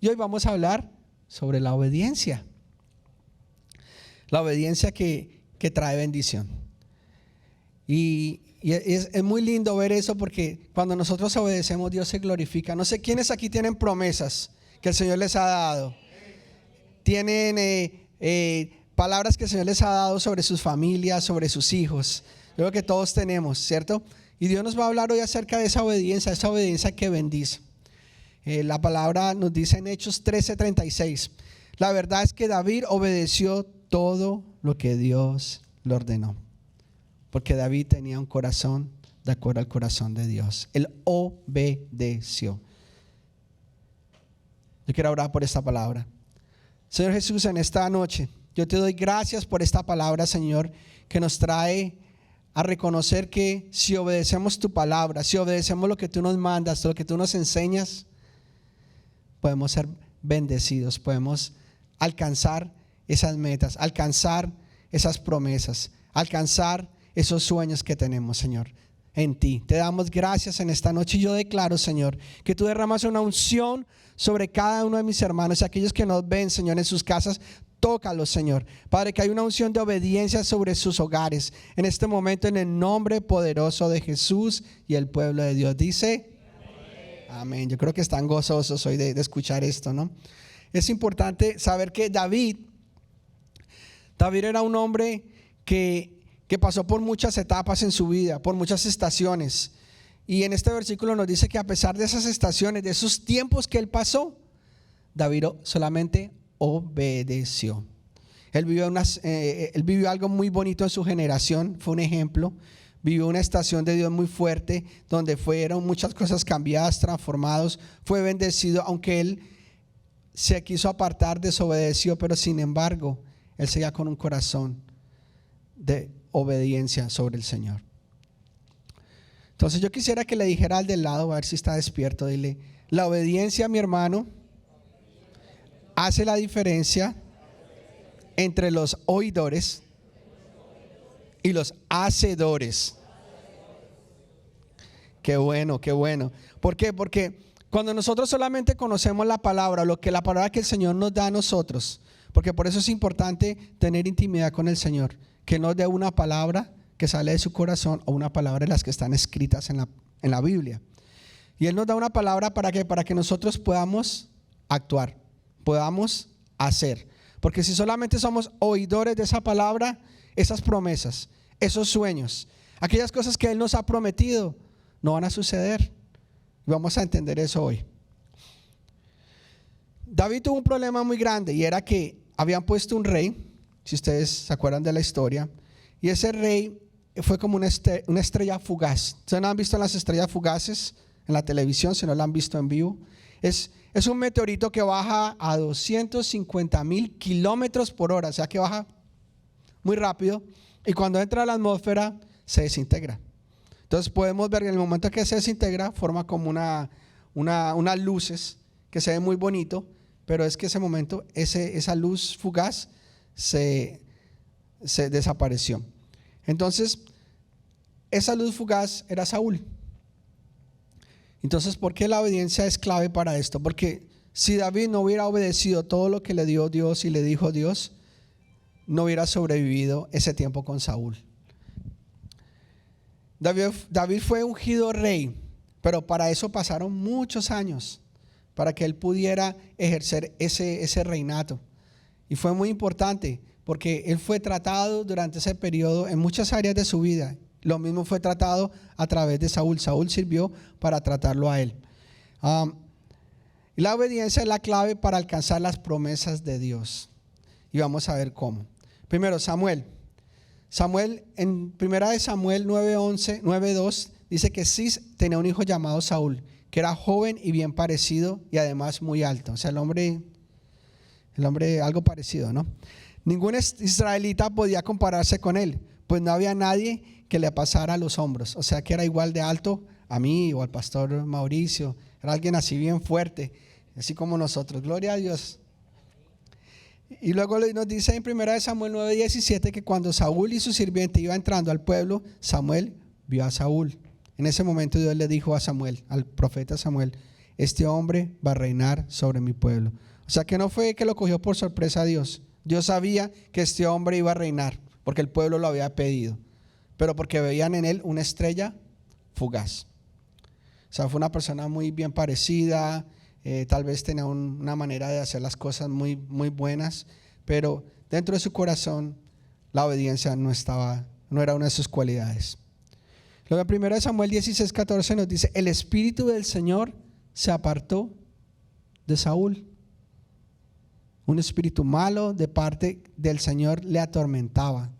Y hoy vamos a hablar sobre la obediencia. La obediencia que trae bendición. Y es muy lindo ver eso, porque cuando nosotros obedecemos, Dios se glorifica. No sé quiénes aquí tienen promesas que el Señor les ha dado. Tienen palabras que el Señor les ha dado sobre sus familias, sobre sus hijos. Yo creo que todos tenemos, ¿cierto? Y Dios nos va a hablar hoy acerca de esa obediencia que bendice. La palabra nos dice en Hechos 13:36. La verdad es que David obedeció todo lo que Dios le ordenó, porque David tenía un corazón de acuerdo al corazón de Dios. Él obedeció. Yo quiero orar por esta palabra. Señor Jesús, en esta noche yo te doy gracias por esta palabra, Señor, que nos trae a reconocer que si obedecemos tu palabra, si obedecemos lo que tú nos mandas, lo que tú nos enseñas, podemos ser bendecidos, podemos alcanzar esas metas, alcanzar esas promesas, alcanzar esos sueños que tenemos, Señor, en ti. Te damos gracias en esta noche y yo declaro, Señor, que tú derramas una unción sobre cada uno de mis hermanos y aquellos que nos ven, Señor, en sus casas. Tócalos, Señor. Padre, que hay una unción de obediencia sobre sus hogares en este momento, en el nombre poderoso de Jesús, y el pueblo de Dios dice amén. Yo creo que están gozosos hoy de escuchar esto, ¿no? Es importante saber que David era un hombre que pasó por muchas etapas en su vida, por muchas estaciones. Y en este versículo nos dice que a pesar de esas estaciones, de esos tiempos que él pasó, David solamente obedeció. Él vivió algo muy bonito en su generación, fue un ejemplo. Vivió una estación de Dios muy fuerte, donde fueron muchas cosas cambiadas, transformados. Fue bendecido, aunque él se quiso apartar, desobedeció, pero sin embargo, él seguía con un corazón de obediencia sobre el Señor. Entonces yo quisiera que le dijera al del lado, a ver si está despierto, dile: la obediencia, mi hermano, hace la diferencia entre los oidores y los hacedores. Qué bueno, qué bueno. ¿Por qué? Porque cuando nosotros solamente conocemos la palabra, la palabra que el Señor nos da a nosotros, porque por eso es importante tener intimidad con el Señor, que nos dé una palabra que sale de su corazón o una palabra de las que están escritas en la Biblia. Y Él nos da una palabra para que nosotros podamos actuar, podamos hacer. Porque si solamente somos oidores de esa palabra, esas promesas, esos sueños, aquellas cosas que Él nos ha prometido, no van a suceder. Y vamos a entender eso hoy. David tuvo un problema muy grande, y era que habían puesto un rey, si ustedes se acuerdan de la historia, y ese rey fue como una estrella fugaz. ¿Ustedes no han visto las estrellas fugaces en la televisión? Si no la han visto en vivo, es un meteorito que baja a 250,000 kilómetros por hora, o sea que baja muy rápido, y cuando entra a la atmósfera se desintegra. Entonces podemos ver que en el momento que se desintegra forma como unas luces que se ven muy bonito, pero es que ese momento, esa luz fugaz se desapareció. Entonces esa luz fugaz era Saúl. Entonces, ¿por qué la obediencia es clave para esto? Porque si David no hubiera obedecido todo lo que le dio Dios y le dijo Dios, no hubiera sobrevivido ese tiempo con Saúl. David fue ungido rey, pero para eso pasaron muchos años, para que él pudiera ejercer ese reinato. Y fue muy importante, porque él fue tratado durante ese periodo en muchas áreas de su vida. Lo mismo fue tratado a través de Saúl. Saúl sirvió para tratarlo a él. Y la obediencia es la clave para alcanzar las promesas de Dios. Y vamos a ver cómo. Primero, Samuel, en 1 Samuel 9:2 dice que Cis tenía un hijo llamado Saúl, que era joven y bien parecido y además muy alto. O sea, el hombre algo parecido, ¿no? Ningún israelita podía compararse con él, pues no había nadie que le pasara a los hombros. O sea, que era igual de alto a mí o al pastor Mauricio. Era alguien así bien fuerte, así como nosotros. Gloria a Dios. Y luego nos dice en 1 Samuel 9:17 que cuando Saúl y su sirviente iba entrando al pueblo, Samuel vio a Saúl. En ese momento Dios le dijo a Samuel, al profeta Samuel: este hombre va a reinar sobre mi pueblo. O sea que no fue que lo cogió por sorpresa a Dios. Dios sabía que este hombre iba a reinar porque el pueblo lo había pedido, pero porque veían en él una estrella fugaz. O sea, fue una persona muy bien parecida, tal vez tenía una manera de hacer las cosas muy, muy buenas, pero dentro de su corazón la obediencia no era una de sus cualidades. Luego en 1 Samuel 16:14 nos dice: el espíritu del Señor se apartó de Saúl. Un espíritu malo de parte del Señor le atormentaba.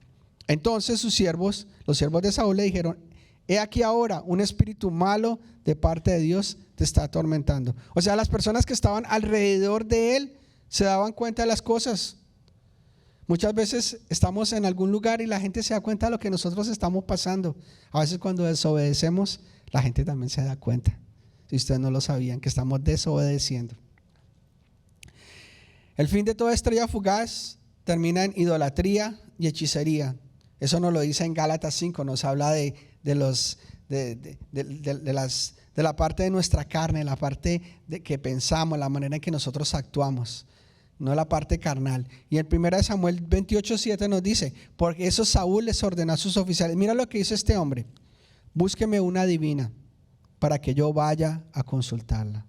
Entonces sus siervos, los siervos de Saúl, le dijeron: he aquí ahora un espíritu malo de parte de Dios te está atormentando. O sea, las personas que estaban alrededor de él se daban cuenta de las cosas. Muchas veces estamos en algún lugar y la gente se da cuenta de lo que nosotros estamos pasando. A veces cuando desobedecemos, la gente también se da cuenta. Si ustedes no lo sabían, que estamos desobedeciendo. El fin de toda estrella fugaz termina en idolatría y hechicería. Eso nos lo dice en Gálatas 5, nos habla de la parte de nuestra carne, la parte de que pensamos, la manera en que nosotros actuamos, no la parte carnal. Y en 1 Samuel 28:7 nos dice: porque eso Saúl les ordenó a sus oficiales. Mira lo que hizo este hombre: búsqueme una divina para que yo vaya a consultarla,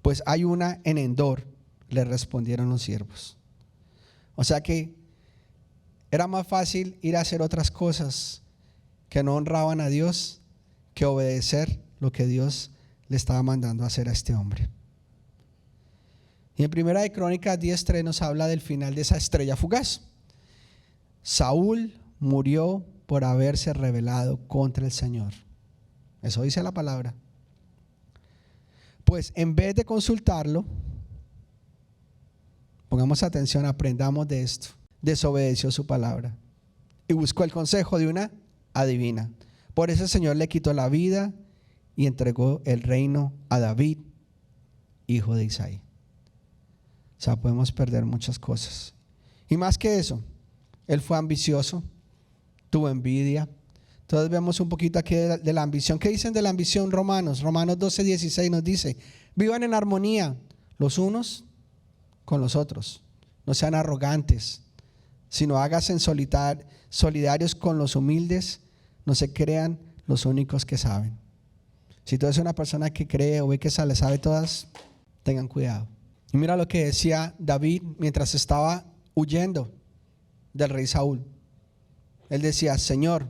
pues hay una en Endor, le respondieron los siervos. O sea que era más fácil ir a hacer otras cosas que no honraban a Dios que obedecer lo que Dios le estaba mandando a hacer a este hombre. Y en 1 de Crónicas 10:3 nos habla del final de esa estrella fugaz. Saúl murió por haberse rebelado contra el Señor. Eso dice la palabra. Pues en vez de consultarlo, pongamos atención, aprendamos de esto. Desobedeció su palabra y buscó el consejo de una adivina. Por eso el Señor le quitó la vida y entregó el reino a David, hijo de Isaí. O sea, podemos perder muchas cosas. Y más que eso, él fue ambicioso, tuvo envidia. Entonces vemos un poquito aquí de la ambición. ¿Qué dicen de la ambición Romanos? Romanos 12:16 nos dice: vivan en armonía los unos con los otros. No sean arrogantes, sino háganse solidarios con los humildes. No se crean los únicos que saben. Si tú eres una persona que cree o ve que se le sabe todas, tengan cuidado. Y mira lo que decía David mientras estaba huyendo del rey Saúl. Él decía: Señor,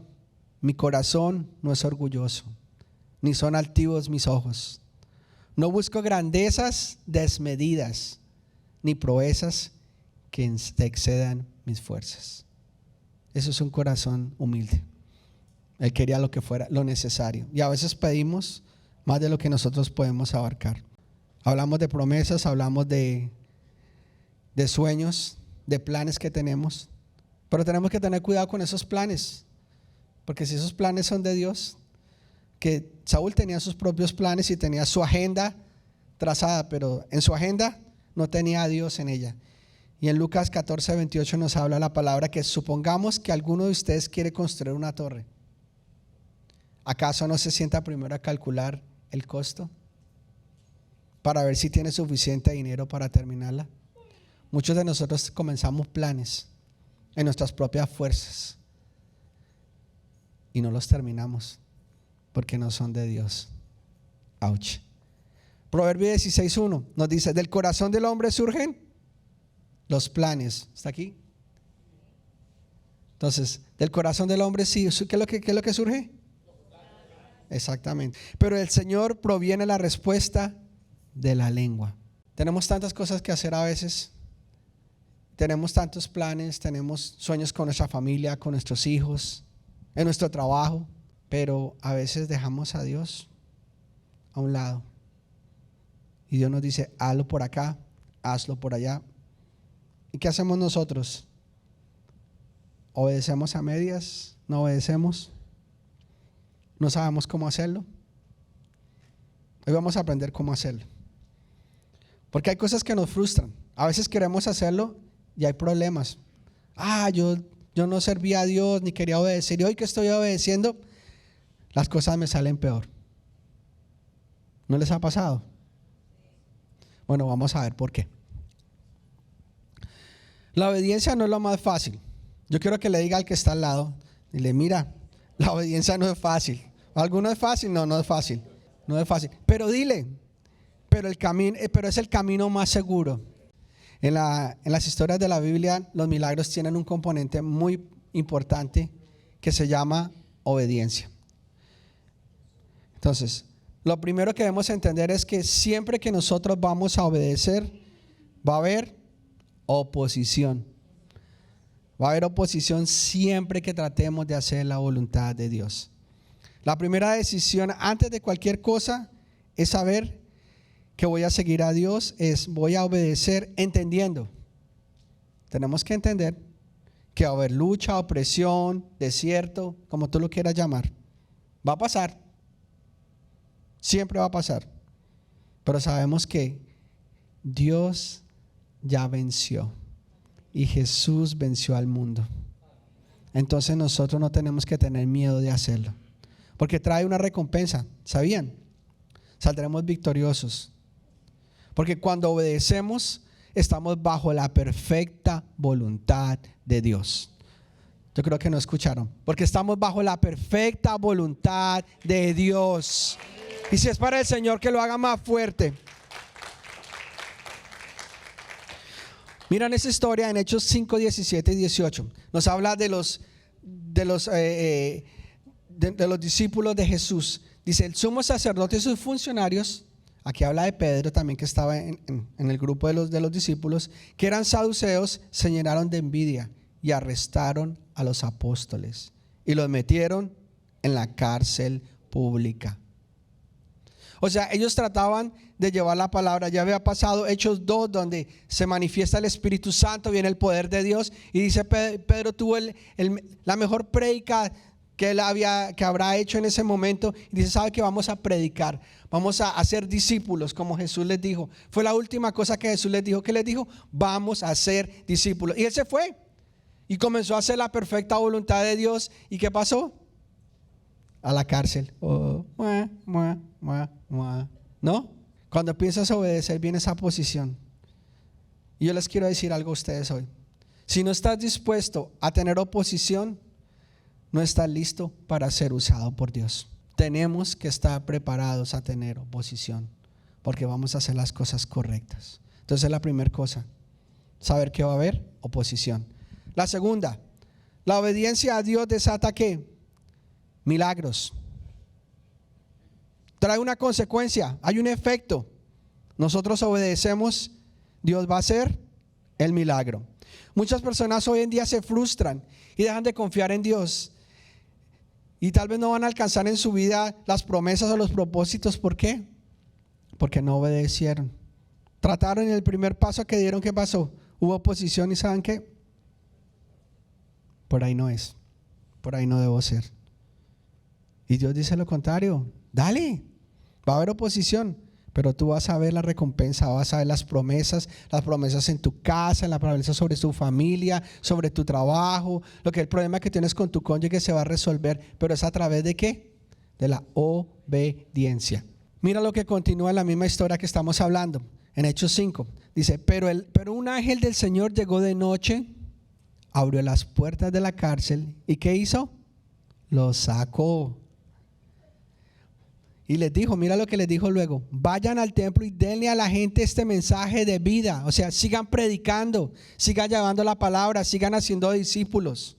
mi corazón no es orgulloso, ni son altivos mis ojos. No busco grandezas desmedidas, ni proezas que excedan mis fuerzas. Eso es un corazón humilde. Él quería lo que fuera lo necesario. Y a veces pedimos más de lo que nosotros podemos abarcar. Hablamos de promesas, hablamos de sueños, de planes que tenemos. Pero tenemos que tener cuidado con esos planes. Porque si esos planes son de Dios, que Saúl tenía sus propios planes y tenía su agenda trazada, pero en su agenda no tenía a Dios en ella. Y en Lucas 14:28 nos habla la palabra que supongamos que alguno de ustedes quiere construir una torre. ¿Acaso no se sienta primero a calcular el costo para ver si tiene suficiente dinero para terminarla? Muchos de nosotros comenzamos planes en nuestras propias fuerzas y no los terminamos porque no son de Dios. Ouch. Proverbios 16:1 nos dice: del corazón del hombre surgen los planes. ¿Está aquí? Entonces, del corazón del hombre, sí. ¿Qué es lo que surge? Exactamente. Pero del Señor proviene la respuesta de la lengua. Tenemos tantas cosas que hacer a veces. Tenemos tantos planes, tenemos sueños con nuestra familia, con nuestros hijos, en nuestro trabajo, pero a veces dejamos a Dios a un lado. Y Dios nos dice: hazlo por acá, hazlo por allá. ¿Y qué hacemos nosotros? ¿Obedecemos a medias? ¿No obedecemos? ¿No sabemos cómo hacerlo? Hoy vamos a aprender cómo hacerlo. Porque hay cosas que nos frustran. A veces queremos hacerlo y hay problemas. Yo no servía a Dios ni quería obedecer. Y hoy que estoy obedeciendo, las cosas me salen peor. ¿No les ha pasado? Bueno, vamos a ver por qué. La obediencia no es lo más fácil. Yo quiero que le diga al que está al lado, dile, mira, la obediencia no es fácil. ¿Alguno es fácil? No, no es fácil. No es fácil. Pero dile, pero es el camino más seguro. En las historias de la Biblia, los milagros tienen un componente muy importante que se llama obediencia. Entonces, lo primero que debemos entender es que siempre que nosotros vamos a obedecer, va a haber oposición. Va a haber oposición siempre que tratemos de hacer la voluntad de Dios. La primera decisión antes de cualquier cosa es saber que voy a seguir a Dios, voy a obedecer entendiendo. Tenemos que entender que va a haber lucha, opresión, desierto, como tú lo quieras llamar. Va a pasar. Siempre va a pasar. Pero sabemos que Dios ya venció y Jesús venció al mundo. Entonces nosotros no tenemos que tener miedo de hacerlo, porque trae una recompensa. ¿Sabían? Saldremos victoriosos. Porque cuando obedecemos, estamos bajo la perfecta voluntad de Dios. Yo creo que no escucharon. Porque estamos bajo la perfecta voluntad de Dios. Y si es para el Señor, que lo haga más fuerte. Miran esa historia en Hechos 5, 17 y 18. Nos habla de los discípulos de Jesús. Dice, el sumo sacerdote y sus funcionarios, aquí habla de Pedro también, que estaba en el grupo de los discípulos, que eran saduceos, se llenaron de envidia y arrestaron a los apóstoles y los metieron en la cárcel pública. O sea, ellos trataban de llevar la palabra. Ya había pasado Hechos 2, donde se manifiesta el Espíritu Santo, viene el poder de Dios, y dice Pedro tuvo la mejor prédica que habrá hecho en ese momento. Y dice, ¿sabe qué? Vamos a predicar, vamos a hacer discípulos, como Jesús les dijo. Fue la última cosa que Jesús les dijo. ¿Qué les dijo? Vamos a ser discípulos. Y él se fue y comenzó a hacer la perfecta voluntad de Dios. ¿Y qué pasó? A la cárcel. ¿No? Cuando empiezas a obedecer, viene esa posición. Y yo les quiero decir algo a ustedes hoy. Si no estás dispuesto a tener oposición, no estás listo para ser usado por Dios. Tenemos que estar preparados a tener oposición, porque vamos a hacer las cosas correctas. Entonces, la primera cosa, saber que va a haber oposición. La segunda, la obediencia a Dios desata ¿qué? Milagros. Trae una consecuencia, hay un efecto. Nosotros obedecemos, Dios va a hacer el milagro. Muchas personas hoy en día se frustran y dejan de confiar en Dios. Y tal vez no van a alcanzar en su vida las promesas o los propósitos. ¿Por qué? Porque no obedecieron. Trataron en el primer paso que dieron, ¿qué pasó? Hubo oposición y ¿saben qué? Por ahí no es. Por ahí no debo ser. Y Dios dice lo contrario. Dale. Va a haber oposición, pero tú vas a ver la recompensa, vas a ver las promesas en tu casa, las promesas sobre tu familia, sobre tu trabajo. El problema que tienes con tu cónyuge se va a resolver, pero es a través de ¿qué? De la obediencia. Mira lo que continúa en la misma historia que estamos hablando, en Hechos 5. Dice, pero un ángel del Señor llegó de noche, abrió las puertas de la cárcel y ¿qué hizo? Los sacó. Y les dijo, mira lo que les dijo luego, vayan al templo y denle a la gente este mensaje de vida. O sea, sigan predicando, sigan llevando la palabra, sigan haciendo discípulos.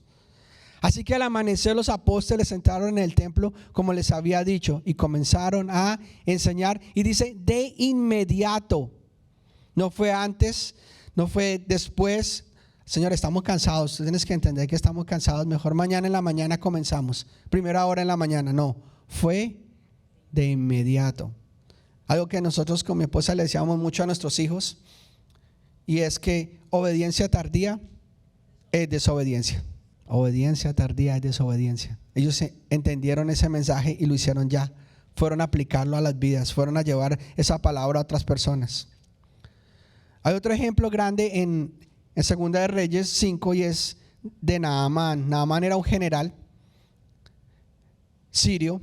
Así que al amanecer los apóstoles entraron en el templo como les había dicho y comenzaron a enseñar. Y dice, de inmediato, no fue antes, no fue después. Señor, estamos cansados, tú tienes que entender que estamos cansados, mejor mañana en la mañana comenzamos, primera hora en la mañana. No, fue de inmediato. Algo que nosotros con mi esposa le decíamos mucho a nuestros hijos, y es que obediencia tardía es desobediencia. Obediencia tardía es desobediencia. Ellos entendieron ese mensaje y lo hicieron ya. Fueron a aplicarlo a las vidas, fueron a llevar esa palabra a otras personas. Hay otro ejemplo grande en Segunda de Reyes 5 y es de Naamán. Naamán era un general sirio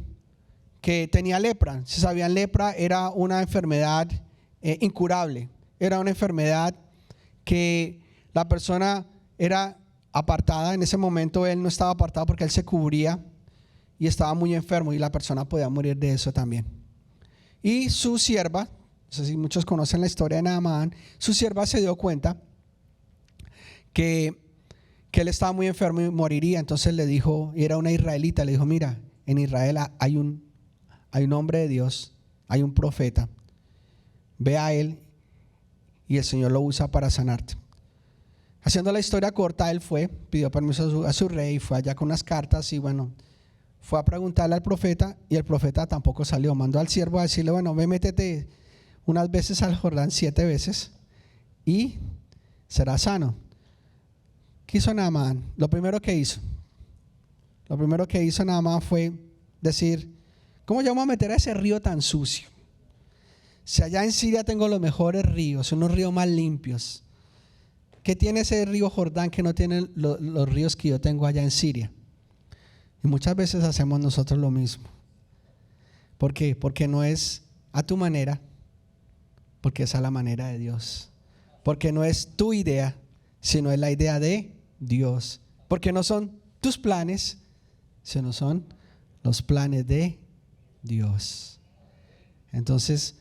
que tenía lepra. Si sabían, lepra era una enfermedad incurable. era una enfermedad que la persona era apartada. En ese momento él no estaba apartado porque él se cubría y estaba muy enfermo y la persona podía morir de eso también. Y su sierva, no sé si muchos conocen la historia de Naamán, su sierva se dio cuenta que él estaba muy enfermo y moriría. Entonces le dijo, y era una israelita, le dijo: mira, en Israel hay un hombre de Dios, hay un profeta, ve a él y el Señor lo usa para sanarte. Haciendo la historia corta, él fue, pidió permiso a su rey, fue allá con unas cartas y bueno, fue a preguntarle al profeta y el profeta tampoco salió. Mandó al siervo a decirle: bueno, ve, métete unas veces al Jordán 7 veces y serás sano. ¿Qué hizo Naamán? Lo primero que hizo Naamán fue decir: ¿cómo yo me voy a meter a ese río tan sucio? Si allá en Siria tengo los mejores ríos, unos ríos más limpios. ¿Qué tiene ese río Jordán que no tiene los ríos que yo tengo allá en Siria? Y muchas veces hacemos nosotros lo mismo. ¿Por qué? Porque no es a tu manera, porque es a la manera de Dios. Porque no es tu idea, sino es la idea de Dios. Porque no son tus planes, sino son los planes de Dios. Entonces,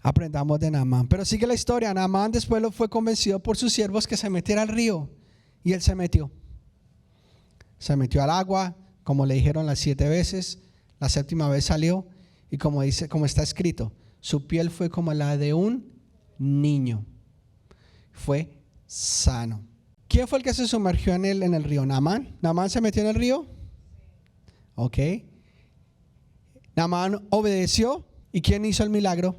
aprendamos de Naamán. Pero sigue la historia. Naamán después fue convencido por sus siervos que se metiera al río. Y él se metió. Se metió al agua, como le dijeron las 7 veces. La 7ª vez salió. Y como está escrito, su piel fue como la de un niño. Fue sano. ¿Quién fue el que se sumergió en el río? ¿Naamán? ¿Naamán se metió en el río? Ok. Naamán obedeció. ¿Y quién hizo el milagro?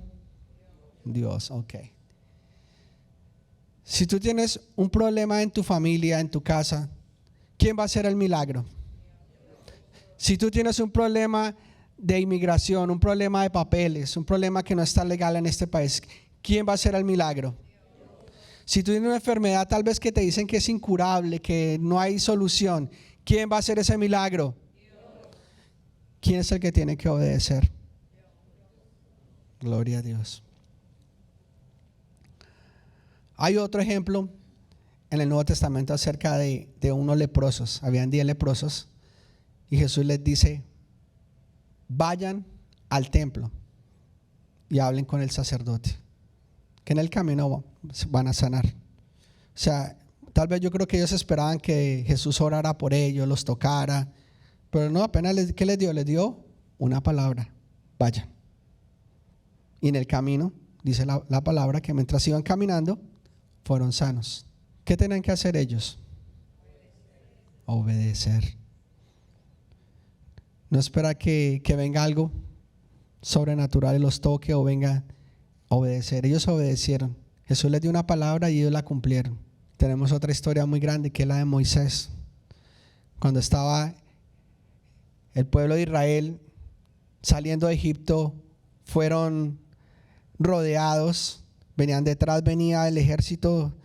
Dios. Ok. Si tú tienes un problema en tu familia, en tu casa, ¿quién va a hacer el milagro? Si tú tienes un problema de inmigración, un problema de papeles, un problema que no está legal en este país, ¿quién va a hacer el milagro? Si tú tienes una enfermedad tal vez que te dicen que es incurable, que no hay solución, ¿quién va a hacer ese milagro? ¿Quién es el que tiene que obedecer? Gloria a Dios. Hay otro ejemplo en el Nuevo Testamento acerca de unos leprosos. Habían 10 leprosos y Jesús les dice: vayan al templo y hablen con el sacerdote, que en el camino van a sanar. O sea, tal vez yo creo que ellos esperaban que Jesús orara por ellos, los tocara, pero no, apenas ¿qué les dio? Les dio una palabra: vayan. Y en el camino, dice la palabra, que mientras iban caminando, fueron sanos. ¿Qué tenían que hacer ellos? Obedecer. No espera que venga algo sobrenatural y los toque o venga a obedecer. Ellos obedecieron. Jesús les dio una palabra y ellos la cumplieron. Tenemos otra historia muy grande que es la de Moisés. Cuando estaba el pueblo de Israel saliendo de Egipto, fueron rodeados. Venían detrás, venía el ejército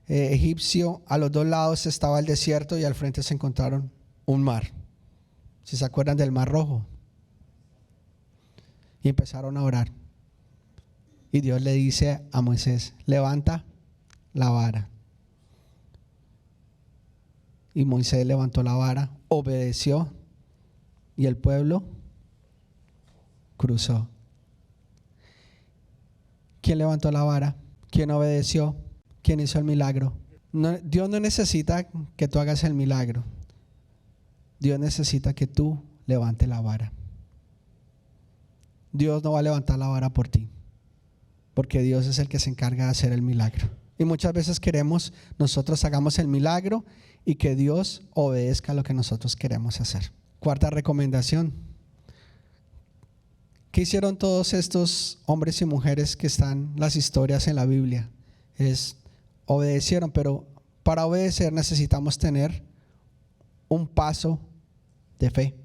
egipcio. A los 2 lados estaba el desierto y al frente se encontraron un mar. Si se acuerdan del Mar Rojo. Y empezaron a orar. Y Dios le dice a Moisés: levanta la vara. Y Moisés levantó la vara, obedeció y el pueblo cruzó. ¿Quién levantó la vara? ¿Quién obedeció? ¿Quién hizo el milagro? Dios no necesita que tú hagas el milagro. Dios necesita que tú levantes la vara. Dios no va a levantar la vara por ti, porque Dios es el que se encarga de hacer el milagro. Y muchas veces queremos nosotros hagamos el milagro y que Dios obedezca lo que nosotros queremos hacer. 4ª recomendación. ¿Qué hicieron todos estos hombres y mujeres que están las historias en la Biblia? Obedecieron, pero para obedecer necesitamos tener un paso de fe.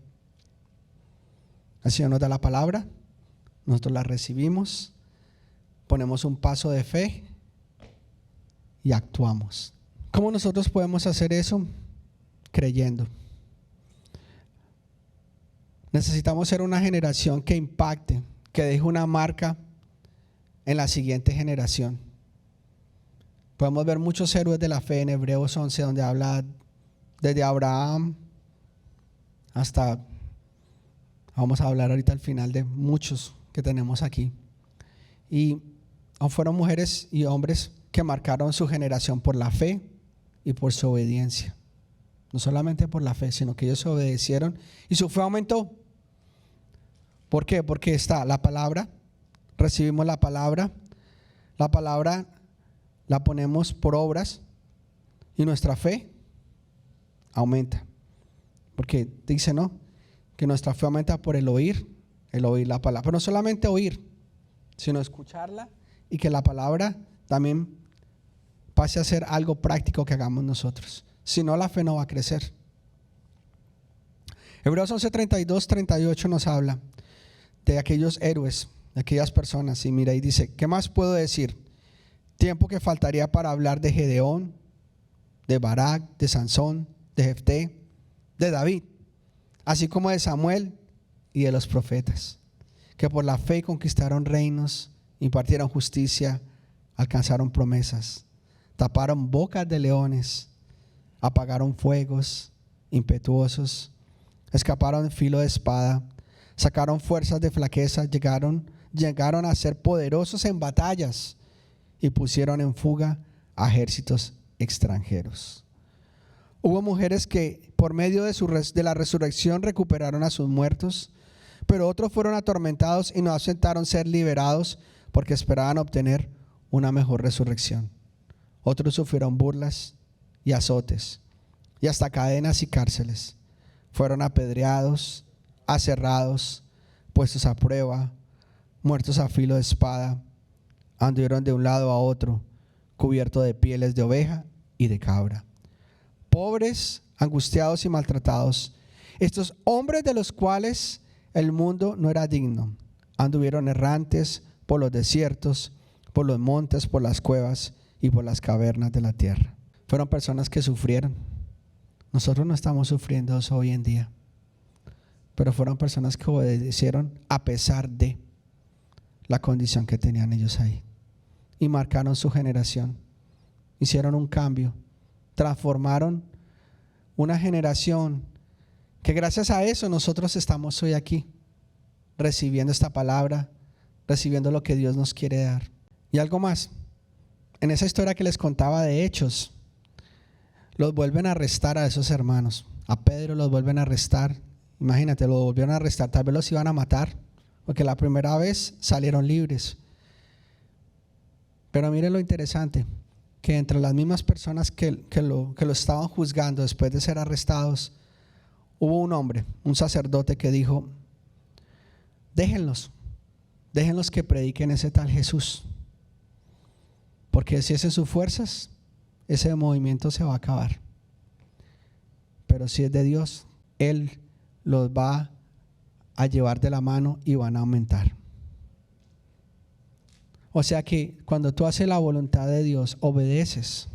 El Señor nos da la palabra, nosotros la recibimos, ponemos un paso de fe y actuamos. ¿Cómo nosotros podemos hacer eso? Creyendo. Necesitamos ser una generación que impacte, que deje una marca en la siguiente generación. Podemos ver muchos héroes de la fe en Hebreos 11, donde habla desde Abraham hasta, vamos a hablar ahorita al final de muchos que tenemos aquí. Y fueron mujeres y hombres que marcaron su generación por la fe y por su obediencia. No solamente por la fe, sino que ellos obedecieron y su fe aumentó. ¿Por qué? Porque está la palabra, recibimos la palabra la ponemos por obras y nuestra fe aumenta. Porque dice, ¿no?, que nuestra fe aumenta por el oír la palabra. Pero no solamente oír, sino escucharla y que la palabra también pase a ser algo práctico que hagamos nosotros. Si no, la fe no va a crecer. Hebreos 11, 32, 38 nos habla de aquellos héroes, de aquellas personas. Y mira, y dice, ¿qué más puedo decir? Tiempo que faltaría para hablar de Gedeón, de Barak, de Sansón, de Jefté, de David, así como de Samuel y de los profetas, que por la fe conquistaron reinos, impartieron justicia, alcanzaron promesas, taparon bocas de leones, apagaron fuegos impetuosos, escaparon filo de espada, sacaron fuerzas de flaqueza, llegaron a ser poderosos en batallas y pusieron en fuga a ejércitos extranjeros. Hubo mujeres que por medio de la resurrección recuperaron a sus muertos, pero otros fueron atormentados y no aceptaron ser liberados porque esperaban obtener una mejor resurrección. Otros sufrieron burlas y azotes y hasta cadenas y cárceles. Fueron apedreados, aserrados, puestos a prueba, muertos a filo de espada. Anduvieron de un lado a otro, cubiertos de pieles de oveja y de cabra. Pobres, angustiados y maltratados, estos hombres de los cuales el mundo no era digno, anduvieron errantes por los desiertos, por los montes, por las cuevas y por las cavernas de la tierra. Fueron personas que sufrieron. Nosotros no estamos sufriendo eso hoy en día, pero fueron personas que obedecieron a pesar de la condición que tenían ellos ahí, y marcaron su generación, hicieron un cambio, transformaron una generación que gracias a eso nosotros estamos hoy aquí, recibiendo esta palabra, recibiendo lo que Dios nos quiere dar. Y algo más, en esa historia que les contaba de Hechos, los vuelven a arrestar a esos hermanos. A Pedro los vuelven a arrestar. Imagínate, los volvieron a arrestar, tal vez los iban a matar, porque la primera vez salieron libres. Pero miren lo interesante, que entre las mismas personas que lo estaban juzgando después de ser arrestados, hubo un hombre, un sacerdote que dijo, déjenlos que prediquen ese tal Jesús, porque si es en sus fuerzas, ese movimiento se va a acabar. Pero si es de Dios, Él los va a llevar de la mano y van a aumentar. O sea que cuando tú haces la voluntad de Dios, obedeces,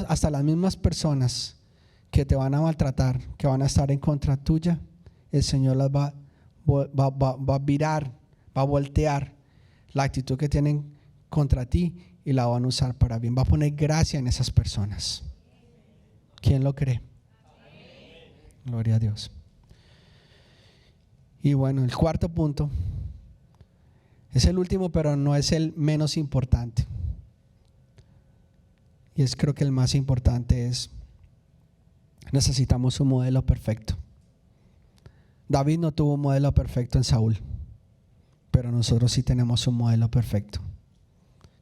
hasta las mismas personas que te van a maltratar, que van a estar en contra tuya, el Señor las va a virar, va a voltear la actitud que tienen contra ti y la van a usar para bien. Va a poner gracia en esas personas. ¿Quién lo cree? Gloria a Dios. Y bueno, el cuarto punto es el último, pero no es el menos importante. Y creo que el más importante es, necesitamos un modelo perfecto. David no tuvo un modelo perfecto en Saúl, pero nosotros sí tenemos un modelo perfecto,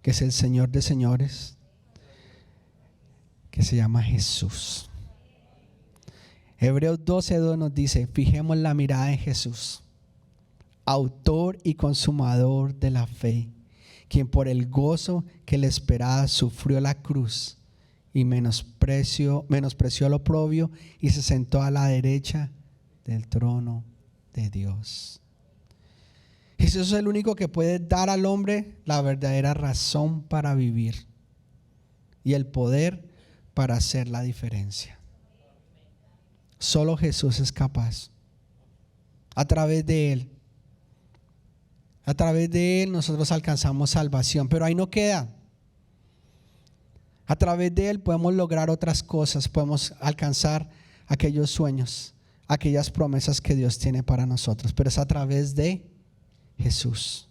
que es el Señor de señores, que se llama Jesús. Hebreos 12:2 nos dice, fijemos la mirada en Jesús, autor y consumador de la fe, quien por el gozo que le esperaba sufrió la cruz y menospreció el oprobio y se sentó a la derecha del trono de Dios. Jesús es el único que puede dar al hombre la verdadera razón para vivir y el poder para hacer la diferencia. Solo Jesús es capaz. A través de Él nosotros alcanzamos salvación, pero ahí no queda. A través de Él podemos lograr otras cosas, podemos alcanzar aquellos sueños, aquellas promesas que Dios tiene para nosotros, pero es a través de Jesús.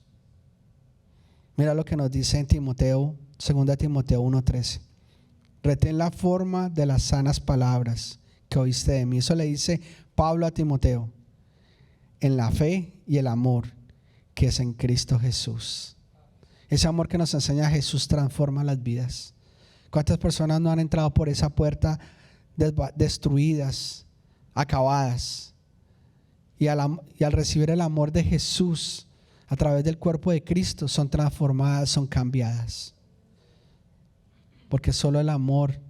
Mira lo que nos dice en Timoteo, 2 Timoteo 1:13. Retén la forma de las sanas palabras que oíste de mí. Eso le dice Pablo a Timoteo, en la fe y el amor que es en Cristo Jesús. Ese amor que nos enseña Jesús transforma las vidas. ¿Cuántas personas no han entrado por esa puerta destruidas, acabadas? Y al recibir el amor de Jesús a través del cuerpo de Cristo son transformadas, son cambiadas. Porque solo el amor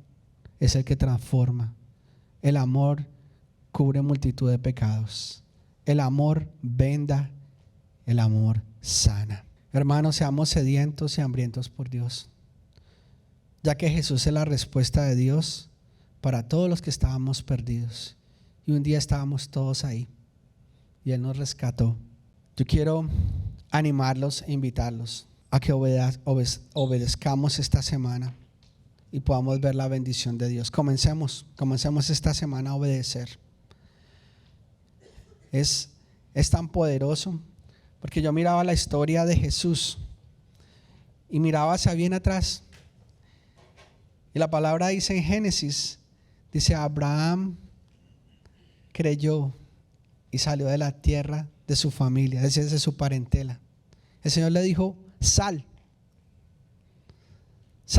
es el que transforma. El amor cubre multitud de pecados. El amor venda, el amor sana. Hermanos, seamos sedientos y hambrientos por Dios, ya que Jesús es la respuesta de Dios para todos los que estábamos perdidos. Y un día estábamos todos ahí y Él nos rescató. Yo quiero animarlos e invitarlos a que obedezcamos esta semana y podamos ver la bendición de Dios. Comencemos esta semana a obedecer. Es tan poderoso, porque yo miraba la historia de Jesús y miraba hacia bien atrás, y la palabra dice en Génesis, dice: Abraham creyó y salió de la tierra de su familia, es decir, de su parentela. El Señor le dijo: sal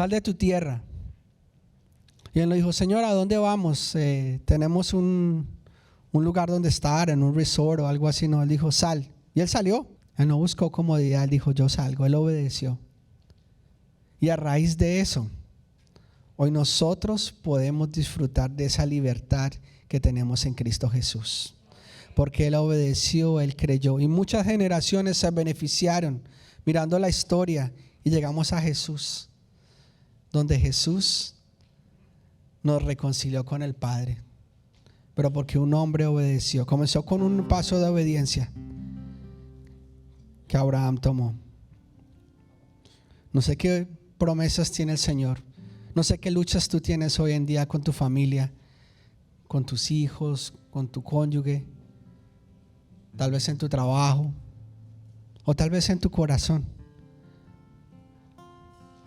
de tu tierra. Y él le dijo: Señor, ¿a dónde vamos? Tenemos un lugar donde estar, en un resort o algo así. No, él dijo: sal. Y él salió. Él no buscó comodidad, él dijo: yo salgo. Él obedeció. Y a raíz de eso, hoy nosotros podemos disfrutar de esa libertad que tenemos en Cristo Jesús. Porque Él obedeció, Él creyó. Y muchas generaciones se beneficiaron mirando la historia. Y llegamos a Jesús, donde Jesús nos reconcilió con el Padre, pero porque un hombre obedeció. Comenzó con un paso de obediencia que Abraham tomó. No sé qué promesas tiene el Señor, no sé qué luchas tú tienes hoy en día con tu familia, con tus hijos, con tu cónyuge, tal vez en tu trabajo o tal vez en tu corazón.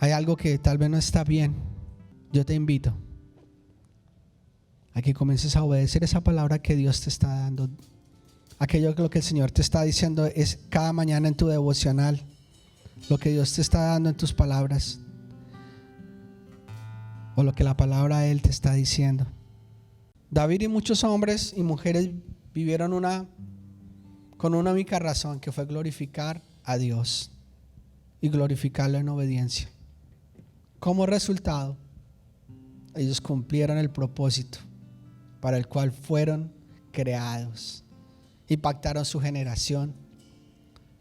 Hay algo que tal vez no está bien. Yo te invito a que comiences a obedecer esa palabra que Dios te está dando. Aquello que lo que el Señor te está diciendo es cada mañana en tu devocional, lo que Dios te está dando en tus palabras, o lo que la palabra de Él te está diciendo. David y muchos hombres y mujeres vivieron con una única razón, que fue glorificar a Dios y glorificarlo en obediencia. Como resultado, ellos cumplieron el propósito para el cual fueron creados. Impactaron su generación.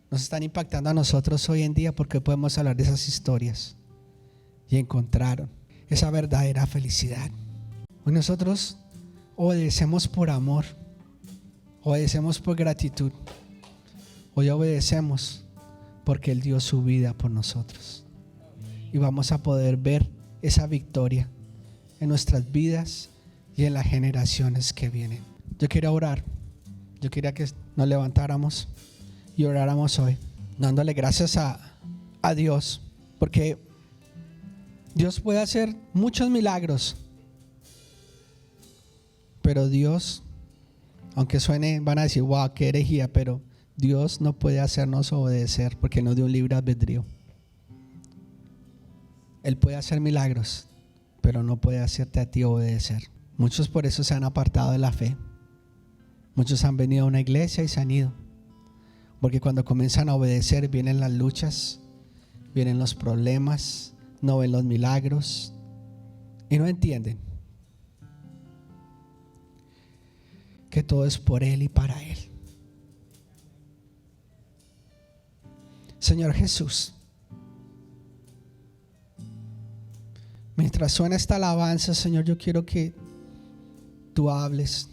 Nos están impactando a nosotros hoy en día, porque podemos hablar de esas historias. Y encontraron esa verdadera felicidad. Hoy nosotros obedecemos por amor, obedecemos por gratitud. Hoy obedecemos porque Él dio su vida por nosotros. Y vamos a poder ver esa victoria en nuestras vidas y en las generaciones que vienen. Yo quiero orar. Yo quería que nos levantáramos y oráramos hoy, dándole gracias a Dios, porque Dios puede hacer muchos milagros, pero Dios, aunque suene, van a decir: wow, qué herejía, pero Dios no puede hacernos obedecer, porque nos dio un libre albedrío. Él puede hacer milagros, pero no puede hacerte a ti obedecer. Muchos por eso se han apartado de la fe. Muchos han venido a una iglesia y se han ido, porque cuando comienzan a obedecer vienen las luchas, vienen los problemas, no ven los milagros y no entienden que todo es por Él y para Él. Señor Jesús, mientras suena esta alabanza, Señor, yo quiero que tú hables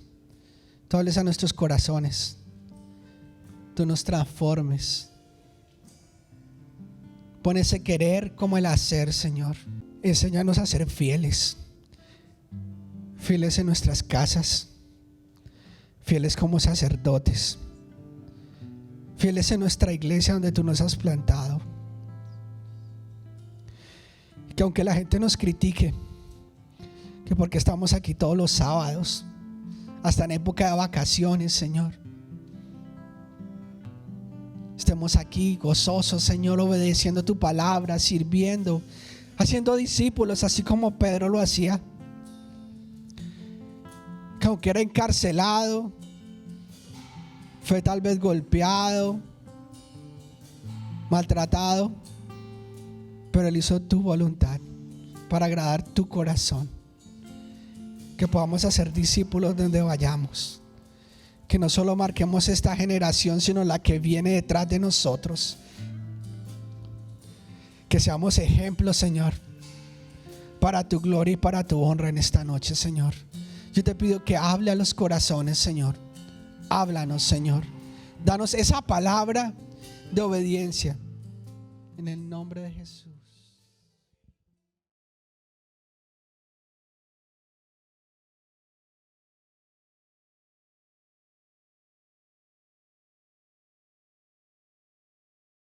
a nuestros corazones, tú nos transformes. Pon ese querer como el hacer, Señor. Enséñanos a ser fieles. Fieles en nuestras casas. Fieles como sacerdotes. Fieles en nuestra iglesia donde tú nos has plantado. Que aunque la gente nos critique, que porque estamos aquí todos los sábados, hasta en época de vacaciones, Señor, estemos aquí gozosos, Señor, obedeciendo tu palabra, sirviendo, haciendo discípulos, así como Pedro lo hacía. Que aunque era encarcelado, fue tal vez golpeado, maltratado, pero él hizo tu voluntad para agradar tu corazón. Que podamos hacer discípulos donde vayamos. Que no solo marquemos esta generación, sino la que viene detrás de nosotros. Que seamos ejemplos, Señor, para tu gloria y para tu honra en esta noche, Señor. Yo te pido que hable a los corazones, Señor. Háblanos, Señor. Danos esa palabra de obediencia. En el nombre de Jesús.